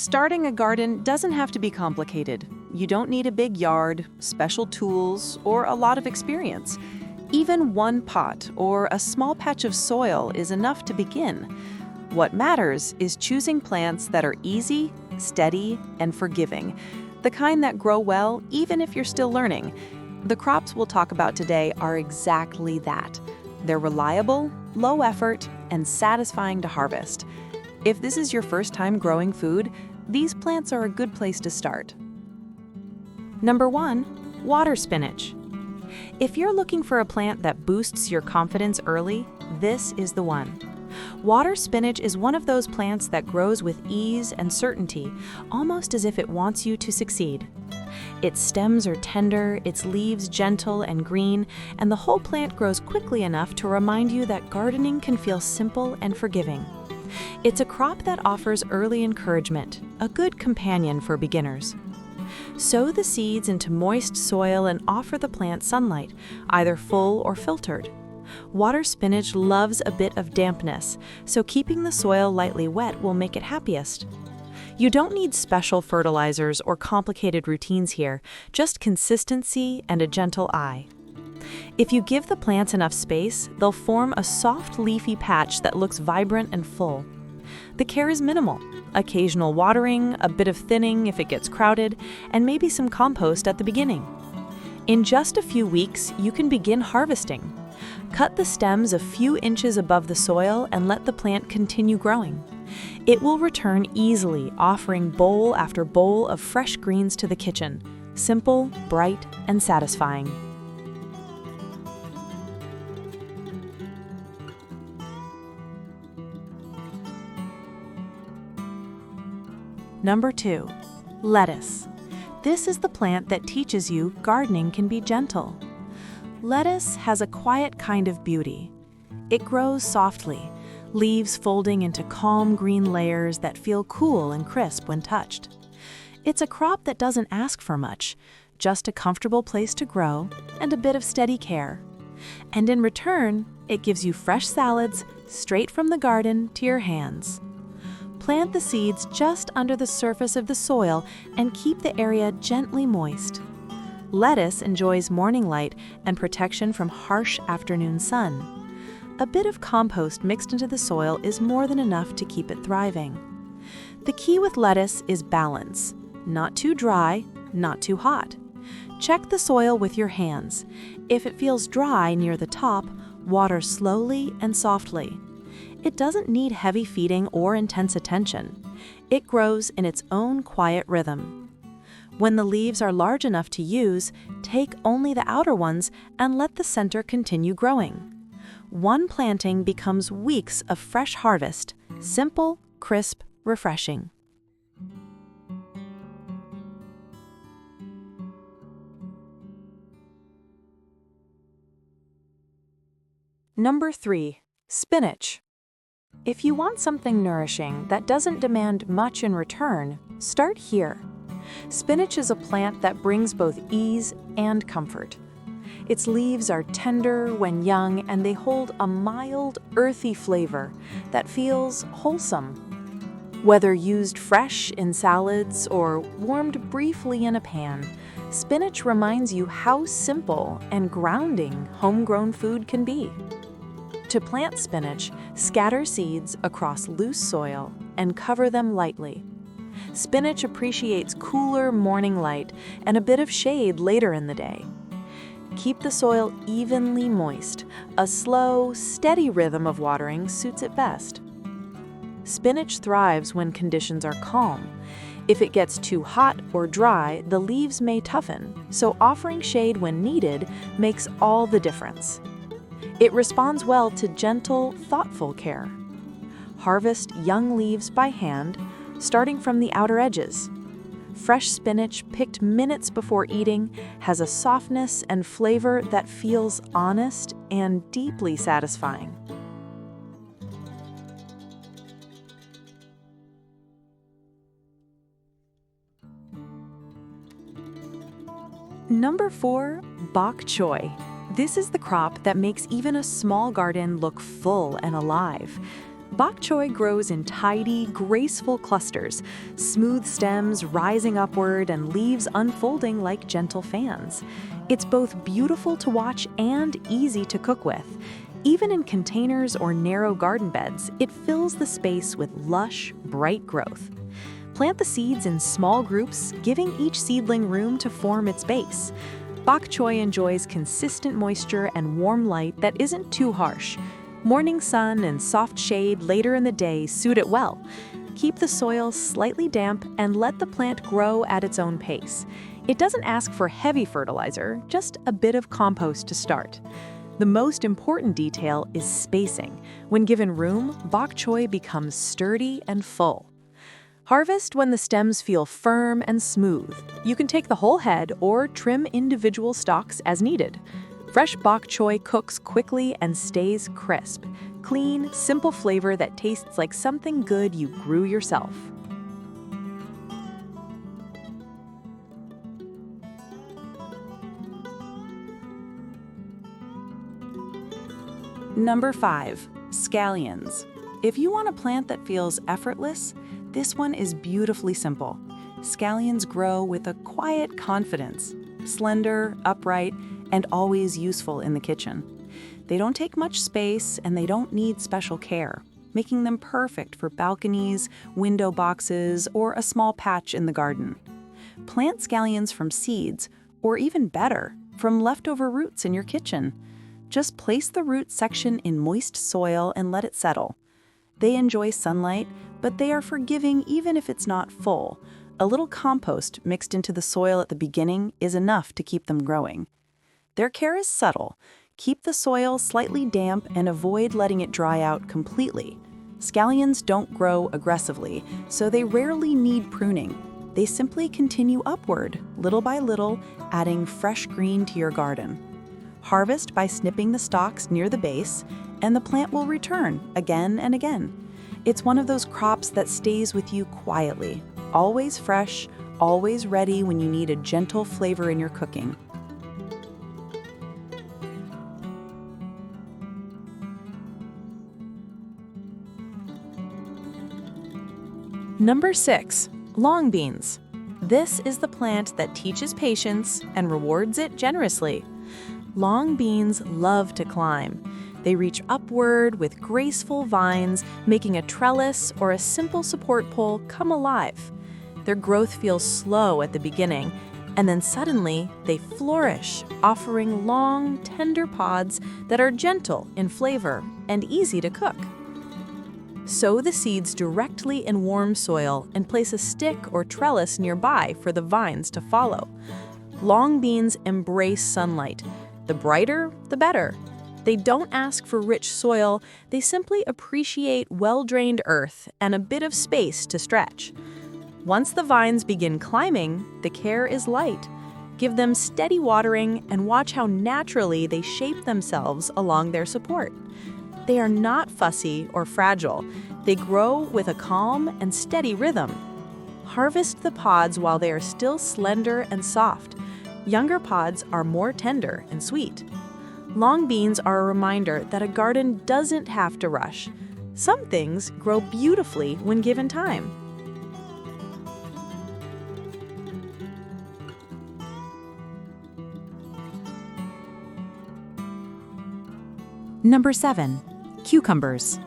Starting a garden doesn't have to be complicated. You don't need a big yard, special tools, or a lot of experience. Even one pot or a small patch of soil is enough to begin. What matters is choosing plants that are easy, steady, and forgiving, the kind that grow well even if you're still learning. The crops we'll talk about today are exactly that. They're reliable, low effort, and satisfying to harvest. If this is your first time growing food, these plants are a good place to start. Number 1, water spinach. If you're looking for a plant that boosts your confidence early, this is the one. Water spinach is one of those plants that grows with ease and certainty, almost as if it wants you to succeed. Its stems are tender, its leaves gentle and green, and the whole plant grows quickly enough to remind you that gardening can feel simple and forgiving. It's a crop that offers early encouragement, a good companion for beginners. Sow the seeds into moist soil and offer the plant sunlight, either full or filtered. Water spinach loves a bit of dampness, so keeping the soil lightly wet will make it happiest. You don't need special fertilizers or complicated routines here, just consistency and a gentle eye. If you give the plants enough space, they'll form a soft leafy patch that looks vibrant and full. The care is minimal: occasional watering, a bit of thinning if it gets crowded, and maybe some compost at the beginning. In just a few weeks, you can begin harvesting. Cut the stems a few inches above the soil and let the plant continue growing. It will return easily, offering bowl after bowl of fresh greens to the kitchen. Simple, bright, and satisfying. Number 2, lettuce. This is the plant that teaches you gardening can be gentle. Lettuce has a quiet kind of beauty. It grows softly, leaves folding into calm green layers that feel cool and crisp when touched. It's a crop that doesn't ask for much, just a comfortable place to grow and a bit of steady care. And in return, it gives you fresh salads straight from the garden to your hands. Plant the seeds just under the surface of the soil and keep the area gently moist. Lettuce enjoys morning light and protection from harsh afternoon sun. A bit of compost mixed into the soil is more than enough to keep it thriving. The key with lettuce is balance. Not too dry, not too hot. Check the soil with your hands. If it feels dry near the top, water slowly and softly. It doesn't need heavy feeding or intense attention. It grows in its own quiet rhythm. When the leaves are large enough to use, take only the outer ones and let the center continue growing. One planting becomes weeks of fresh harvest, simple, crisp, refreshing. Number 3, spinach. If you want something nourishing that doesn't demand much in return, start here. Spinach is a plant that brings both ease and comfort. Its leaves are tender when young, and they hold a mild, earthy flavor that feels wholesome. Whether used fresh in salads or warmed briefly in a pan, spinach reminds you how simple and grounding homegrown food can be. To plant spinach, scatter seeds across loose soil and cover them lightly. Spinach appreciates cooler morning light and a bit of shade later in the day. Keep the soil evenly moist. A slow, steady rhythm of watering suits it best. Spinach thrives when conditions are calm. If it gets too hot or dry, the leaves may toughen, so offering shade when needed makes all the difference. It responds well to gentle, thoughtful care. Harvest young leaves by hand, starting from the outer edges. Fresh spinach picked minutes before eating has a softness and flavor that feels honest and deeply satisfying. Number 4, bok choy. This is the crop that makes even a small garden look full and alive. Bok choy grows in tidy, graceful clusters, smooth stems rising upward and leaves unfolding like gentle fans. It's both beautiful to watch and easy to cook with. Even in containers or narrow garden beds, it fills the space with lush, bright growth. Plant the seeds in small groups, giving each seedling room to form its base. Bok choy enjoys consistent moisture and warm light that isn't too harsh. Morning sun and soft shade later in the day suit it well. Keep the soil slightly damp and let the plant grow at its own pace. It doesn't ask for heavy fertilizer, just a bit of compost to start. The most important detail is spacing. When given room, bok choy becomes sturdy and full. Harvest when the stems feel firm and smooth. You can take the whole head or trim individual stalks as needed. Fresh bok choy cooks quickly and stays crisp. Clean, simple flavor that tastes like something good you grew yourself. Number 5, scallions. If you want a plant that feels effortless, this one is beautifully simple. Scallions grow with a quiet confidence, slender, upright, and always useful in the kitchen. They don't take much space and they don't need special care, making them perfect for balconies, window boxes, or a small patch in the garden. Plant scallions from seeds, or even better, from leftover roots in your kitchen. Just place the root section in moist soil and let it settle. They enjoy sunlight, but they are forgiving even if it's not full. A little compost mixed into the soil at the beginning is enough to keep them growing. Their care is subtle. Keep the soil slightly damp and avoid letting it dry out completely. Scallions don't grow aggressively, so they rarely need pruning. They simply continue upward, little by little, adding fresh green to your garden. Harvest by snipping the stalks near the base, and the plant will return again and again. It's one of those crops that stays with you quietly, always fresh, always ready when you need a gentle flavor in your cooking. Number 6, long beans. This is the plant that teaches patience and rewards it generously. Long beans love to climb. They reach upward with graceful vines, making a trellis or a simple support pole come alive. Their growth feels slow at the beginning, and then suddenly they flourish, offering long, tender pods that are gentle in flavor and easy to cook. Sow the seeds directly in warm soil and place a stick or trellis nearby for the vines to follow. Long beans embrace sunlight. The brighter, the better. They don't ask for rich soil, they simply appreciate well-drained earth and a bit of space to stretch. Once the vines begin climbing, the care is light. Give them steady watering and watch how naturally they shape themselves along their support. They are not fussy or fragile. They grow with a calm and steady rhythm. Harvest the pods while they are still slender and soft. Younger pods are more tender and sweet. Long beans are a reminder that a garden doesn't have to rush. Some things grow beautifully when given time. Number 7, cucumbers.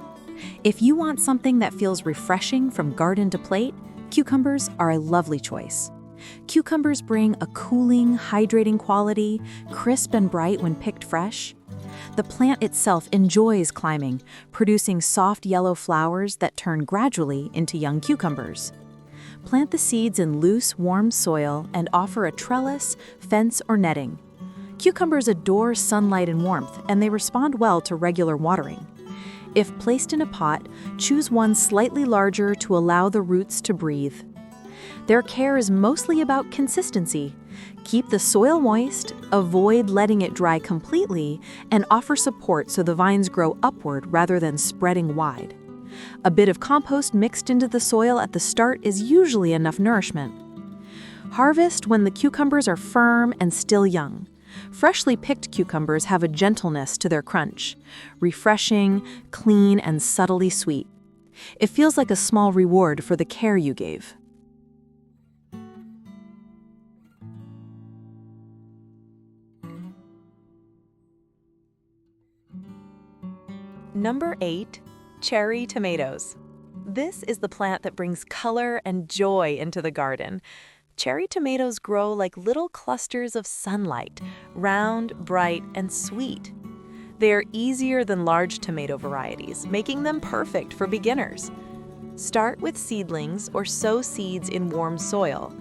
If you want something that feels refreshing from garden to plate, cucumbers are a lovely choice. Cucumbers bring a cooling, hydrating quality, crisp and bright when picked fresh. The plant itself enjoys climbing, producing soft yellow flowers that turn gradually into young cucumbers. Plant the seeds in loose, warm soil and offer a trellis, fence, or netting. Cucumbers adore sunlight and warmth, and they respond well to regular watering. If placed in a pot, choose one slightly larger to allow the roots to breathe. Their care is mostly about consistency. Keep the soil moist, avoid letting it dry completely, and offer support so the vines grow upward rather than spreading wide. A bit of compost mixed into the soil at the start is usually enough nourishment. Harvest when the cucumbers are firm and still young. Freshly picked cucumbers have a gentleness to their crunch, refreshing, clean, and subtly sweet. It feels like a small reward for the care you gave. Number 8, cherry tomatoes. This is the plant that brings color and joy into the garden. Cherry tomatoes grow like little clusters of sunlight, round, bright, and sweet. They are easier than large tomato varieties, making them perfect for beginners. Start with seedlings or sow seeds in warm soil.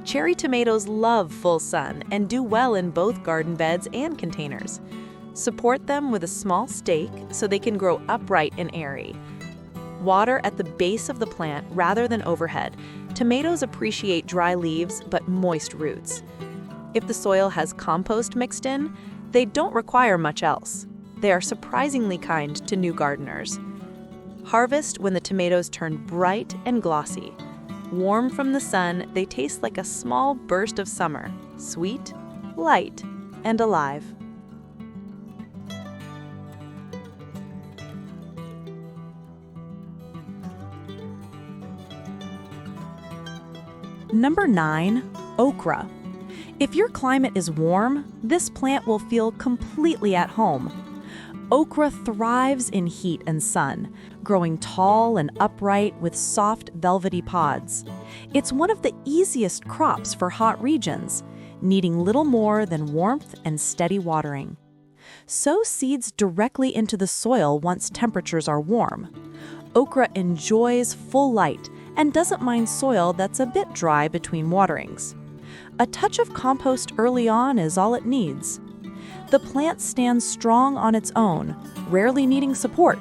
Cherry tomatoes love full sun and do well in both garden beds and containers. Support them with a small stake so they can grow upright and airy. Water at the base of the plant rather than overhead. Tomatoes appreciate dry leaves but moist roots. If the soil has compost mixed in, they don't require much else. They are surprisingly kind to new gardeners. Harvest when the tomatoes turn bright and glossy. Warm from the sun, they taste like a small burst of summer, sweet, light, and alive. Number 9, okra. If your climate is warm, this plant will feel completely at home. Okra thrives in heat and sun, growing tall and upright with soft, velvety pods. It's one of the easiest crops for hot regions, needing little more than warmth and steady watering. Sow seeds directly into the soil once temperatures are warm. Okra enjoys full light and doesn't mind soil that's a bit dry between waterings. A touch of compost early on is all it needs. The plant stands strong on its own, rarely needing support.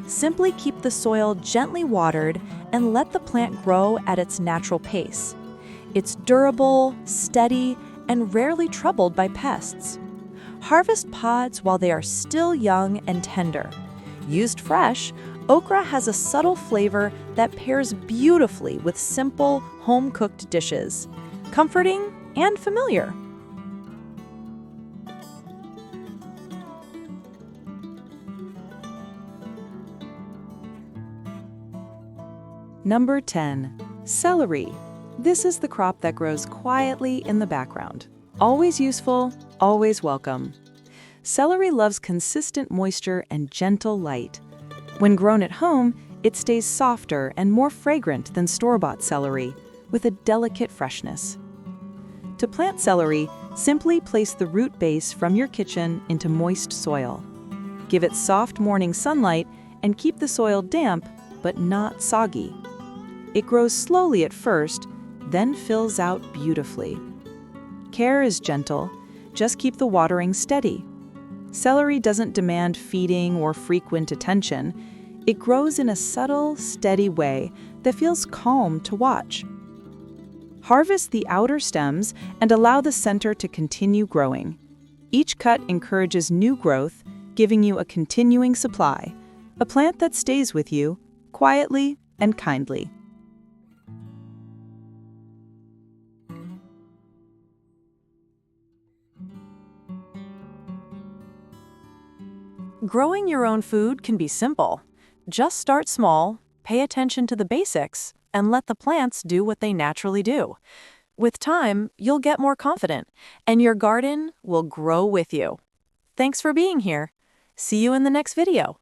Simply keep the soil gently watered and let the plant grow at its natural pace. It's durable, steady, and rarely troubled by pests. Harvest pods while they are still young and tender. Used fresh, okra has a subtle flavor that pairs beautifully with simple, home-cooked dishes. Comforting and familiar. Number 10, celery. This is the crop that grows quietly in the background. Always useful, always welcome. Celery loves consistent moisture and gentle light. When grown at home, it stays softer and more fragrant than store-bought celery, with a delicate freshness. To plant celery, simply place the root base from your kitchen into moist soil. Give it soft morning sunlight and keep the soil damp but not soggy. It grows slowly at first, then fills out beautifully. Care is gentle, just keep the watering steady. Celery doesn't demand feeding or frequent attention. It grows in a subtle, steady way that feels calm to watch. Harvest the outer stems and allow the center to continue growing. Each cut encourages new growth, giving you a continuing supply, a plant that stays with you, quietly and kindly. Growing your own food can be simple. Just start small, pay attention to the basics, and let the plants do what they naturally do. With time, you'll get more confident, and your garden will grow with you. Thanks for being here. See you in the next video.